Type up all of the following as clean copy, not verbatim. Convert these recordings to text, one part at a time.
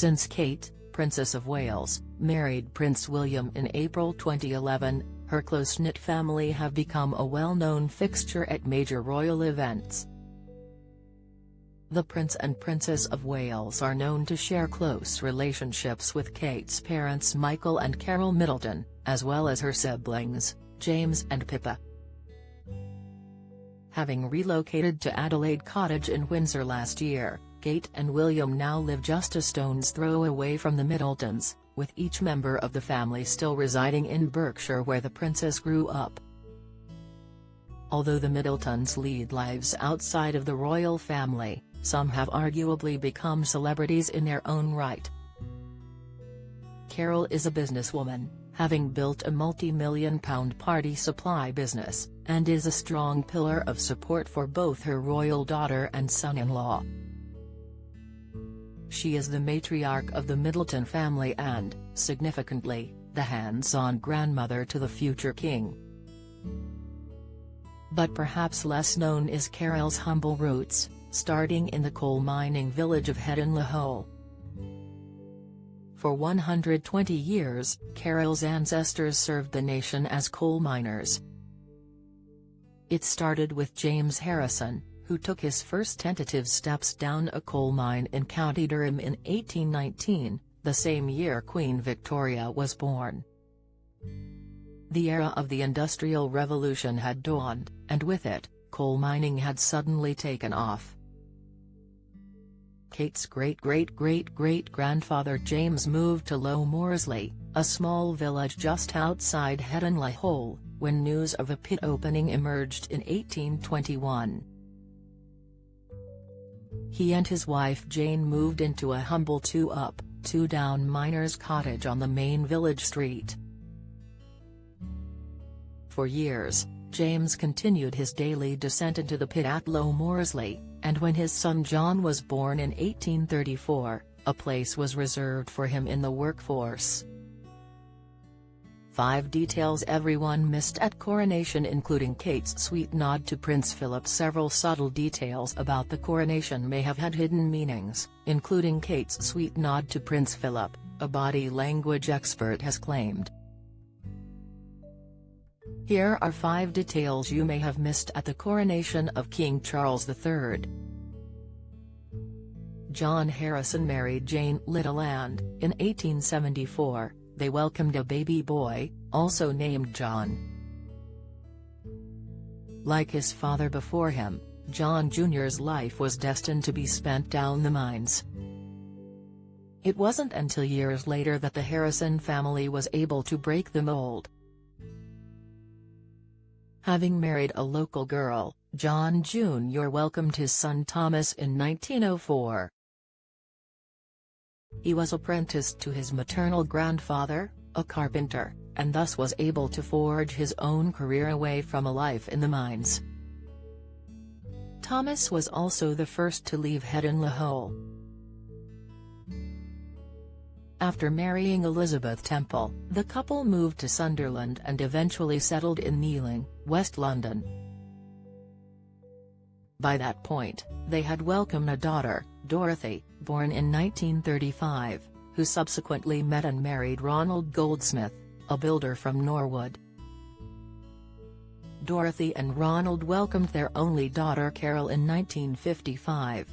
Since Kate, Princess of Wales, married Prince William in April 2011, her close-knit family have become a well-known fixture at major royal events. The Prince and Princess of Wales are known to share close relationships with Kate's parents Michael and Carol Middleton, as well as her siblings, James and Pippa. Having relocated to Adelaide Cottage in Windsor last year, Kate and William now live just a stone's throw away from the Middletons, with each member of the family still residing in Berkshire where the princess grew up. Although the Middletons lead lives outside of the royal family, some have arguably become celebrities in their own right. Carol is a businesswoman, having built a multi-million-pound party supply business, and is a strong pillar of support for both her royal daughter and son-in-law. She is the matriarch of the Middleton family and, significantly, the hands-on grandmother to the future king. But perhaps less known is Carol's humble roots, starting in the coal mining village of Headingley. For 120 years, Carol's ancestors served the nation as coal miners. It started with James Harrison, who took his first tentative steps down a coal mine in County Durham in 1819, the same year Queen Victoria was born. The era of the Industrial Revolution had dawned, and with it, coal mining had suddenly taken off. Kate's great-great-great-great-grandfather James moved to Low Moorsley, a small village just outside Headingley, when news of a pit opening emerged in 1821. He and his wife Jane moved into a humble two-up, two-down miners' cottage on the main village street. For years, James continued his daily descent into the pit at Low Moorsley, and when his son John was born in 1834, a place was reserved for him in the workforce. 5 details everyone missed at coronation, including Kate's sweet nod to Prince Philip. Several subtle details about the coronation may have had hidden meanings, including Kate's sweet nod to Prince Philip, a body language expert has claimed. Here are 5 details you may have missed at the coronation of King Charles III. John Harrison married Jane Little and, in 1874, they welcomed a baby boy, also named John. Like his father before him, John Jr.'s life was destined to be spent down the mines. It wasn't until years later that the Harrison family was able to break the mold. Having married a local girl, John Jr. welcomed his son Thomas in 1904. He was apprenticed to his maternal grandfather, a carpenter, and thus was able to forge his own career away from a life in the mines. Thomas was also the first to leave Headingley. After marrying Elizabeth Temple, the couple moved to Sunderland and eventually settled in Ealing, West London. By that point, they had welcomed a daughter, Dorothy, born in 1935, who subsequently met and married Ronald Goldsmith, a builder from Norwood. Dorothy and Ronald welcomed their only daughter Carol in 1955.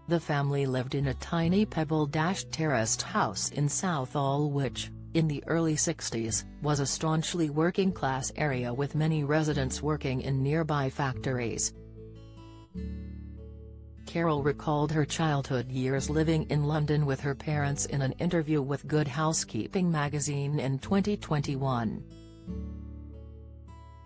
The family lived in a tiny pebble-terraced house in Southall which, in the early 60s, was a staunchly working-class area with many residents working in nearby factories. Carol recalled her childhood years living in London with her parents in an interview with Good Housekeeping magazine in 2021.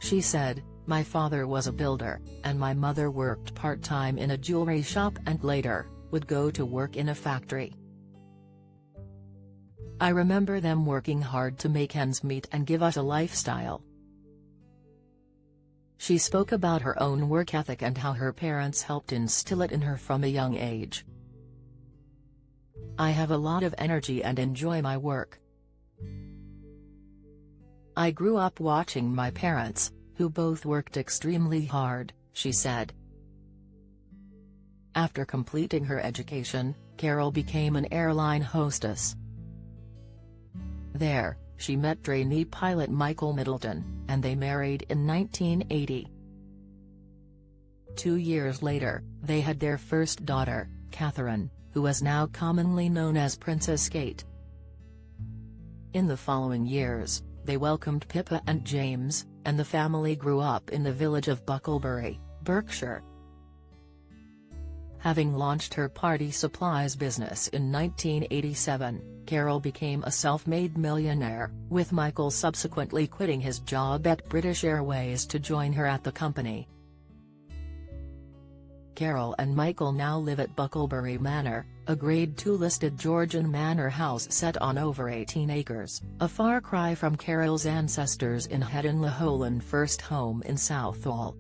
She said, "My father was a builder, and my mother worked part-time in a jewelry shop and later, would go to work in a factory. I remember them working hard to make ends meet and give us a lifestyle." She spoke about her own work ethic and how her parents helped instill it in her from a young age. "I have a lot of energy and enjoy my work. I grew up watching my parents, who both worked extremely hard," she said. After completing her education, Carol became an airline hostess. There, she met trainee pilot Michael Middleton, and they married in 1980. 2 years later, they had their first daughter, Catherine, who is now commonly known as Princess Kate. In the following years, they welcomed Pippa and James, and the family grew up in the village of Bucklebury, Berkshire. Having launched her party supplies business in 1987, Carol became a self-made millionaire, with Michael subsequently quitting his job at British Airways to join her at the company. Carol and Michael now live at Bucklebury Manor, a Grade II listed Georgian manor house set on over 18 acres, a far cry from Carol's ancestors in Headingley Holand first home in Southall.